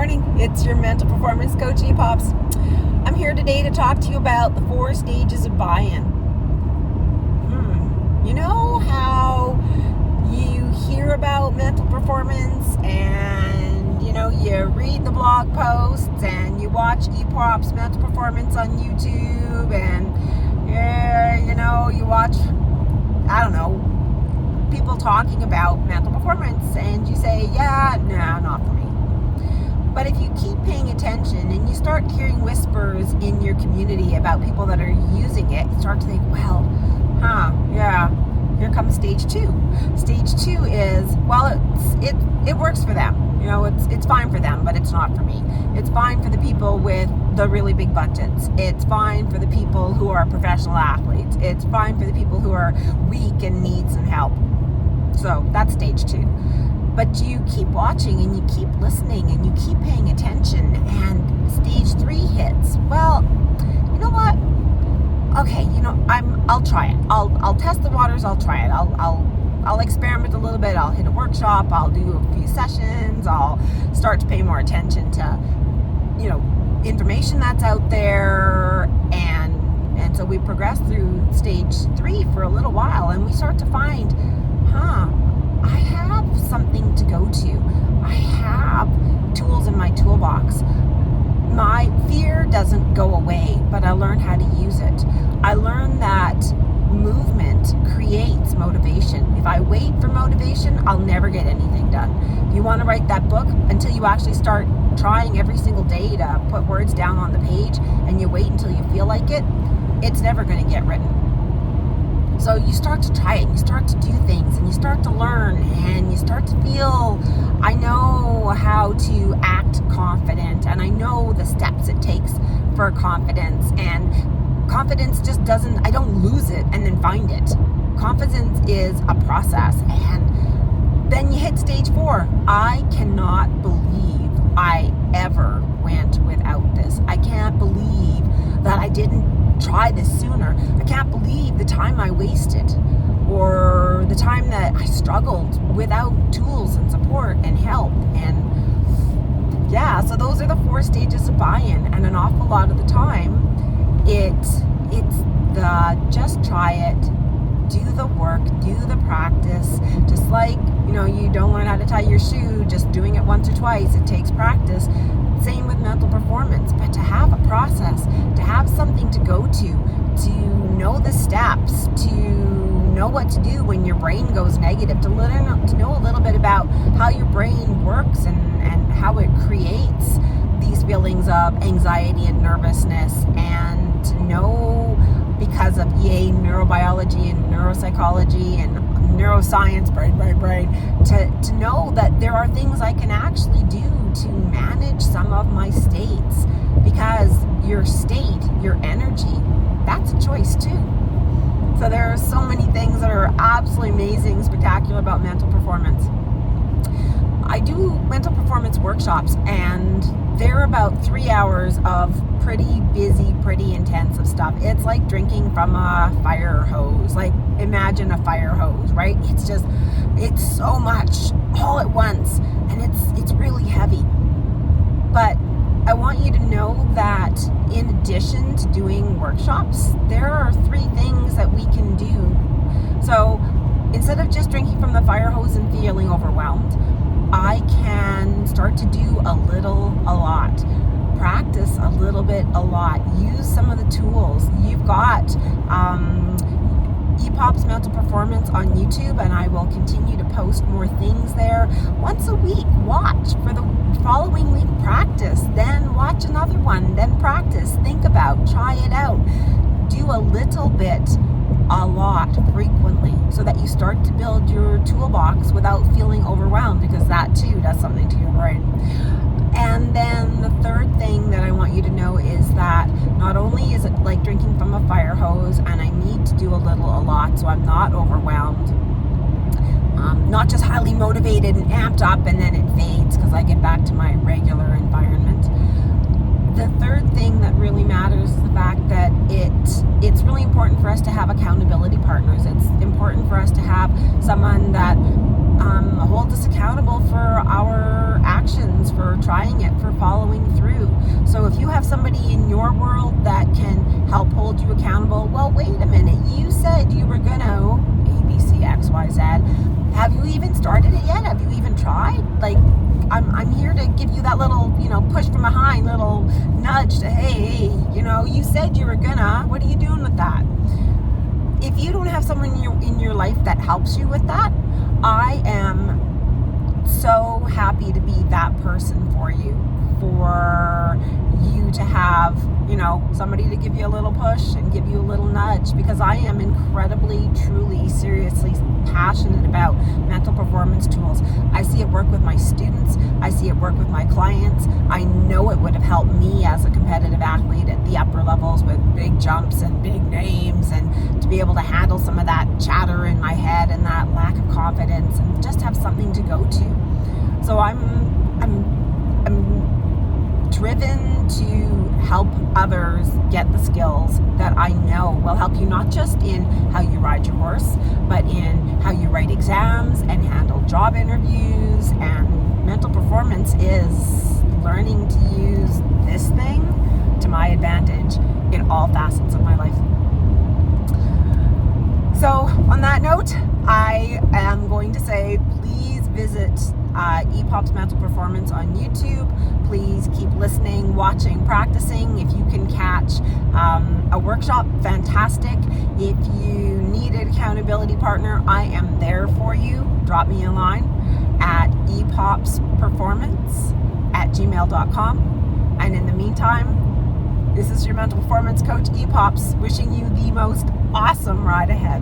morning. It's your mental performance coach, E-Pops. I'm here today to talk to you about the 4 stages of buy-in. You know how you hear about mental performance and, you read the blog posts and you watch E-Pops mental performance on YouTube and, you watch, people talking about mental performance and you say, not for me. But if you keep paying attention and you start hearing whispers in your community about people that are using it, you start to think, here comes stage 2. Stage 2 is, it works for them. It's fine for them, but it's not for me. It's fine for the people with the really big budgets. It's fine for the people who are professional athletes. It's fine for the people who are weak and need some help. So that's stage 2. But you keep watching and you keep listening and you keep paying attention and stage 3 hits. Well, you know what? Okay, I'll try it. I'll test the waters, I'll try it. I'll experiment a little bit. I'll hit a workshop, I'll do a few sessions, I'll start to pay more attention to, information that's out there, and so we progress through stage 3 for a little while and we start to find, I have something to go to. I have tools in my toolbox. My fear doesn't go away, but I learned how to use it. I learned that movement creates motivation. If I wait for motivation, I'll never get anything done. If you want to write that book, until you actually start trying every single day to put words down on the page and you wait until you feel like it, it's never going to get written. So you start to try it, you start to do things, and you start to learn, and you start to feel, I know how to act confident, and I know the steps it takes for confidence, and confidence just I don't lose it and then find it. Confidence is a process, and then you hit stage 4. I cannot believe I ever went without this. I can't believe that I didn't try this sooner. I can't believe the time I wasted or the time that I struggled without tools and support and help. And so those are the 4 stages of buy-in, and an awful lot of the time it's the just try it, do the work, do the practice. Just like you don't learn how to tie your shoe just doing it once or twice. It takes practice. Same with mental performance, but to have a process, to have something to go to know the steps, to know what to do when your brain goes negative, to know a little bit about how your brain works and how it creates these feelings of anxiety and nervousness, and to know, because of neurobiology and neuropsychology and neuroscience, brain, to know that there are things I can actually do to manage some of my states, because your state, your energy, that's a choice too. So there are so many things that are absolutely amazing, spectacular about mental performance. I do mental performance workshops, and they're about 3 hours of pretty busy, pretty intensive stuff. It's like drinking from a fire hose. Like, imagine a fire hose, right? It's so much all at once, and it's really heavy. But I want you to know that in addition to doing workshops, there are 3 things that we can do. So instead of just drinking from the fire hose and feeling overwhelmed, I can start to do a little, a lot. Practice a little bit, a lot. Use some of the tools. You've got E-Pops Mental Performance on YouTube, and I will continue to post more things there. Once a week, watch. For the following week, practice. Then watch another one. Then practice. Think about. Try it out. Do a little bit, a lot, frequently, so that you start to build your toolbox without feeling overwhelmed, because that too does something to your brain. And then the third thing that I want you to know is that not only is it like drinking from a fire hose, and I need to do a little, a lot, so I'm not overwhelmed, not just highly motivated and amped up and then it fades because I get back to my regular environment. The third thing that really matters is the fact that it's really important for us to have accountability partners. It's important for us to have someone that holds us accountable for our actions, for trying it, for even started it yet? Have you even tried? Like, I'm here to give you that little, push from behind, little nudge to, hey, you said you were gonna. What are you doing with that? If you don't have someone in your life that helps you with that, I am so happy to be that person for you to have, somebody to give you a little push and give you a little nudge, because I am incredibly, truly, seriously passionate about mental performance tools. I see it work with my students. I see it work with my clients. I know it would have helped me as a competitive athlete at the upper levels with big jumps and big names, and to be able to handle some of that chatter in my head and that lack of confidence and just have something to go to. So I'm driven to help others get the skills that I know will help you, not just in how you ride your horse, but in how you write exams and handle job interviews. And mental performance is learning to use this thing to my advantage in all facets of my life. So on that note, I am going to say, please visit EPOP's Mental Performance on YouTube. Please keep listening, watching, practicing. If you can catch a workshop, fantastic. If you need an accountability partner, I am there for you. Drop me a line at epopsperformance@gmail.com. And in the meantime, this is your mental performance coach, EPOPS, wishing you the most awesome ride ahead.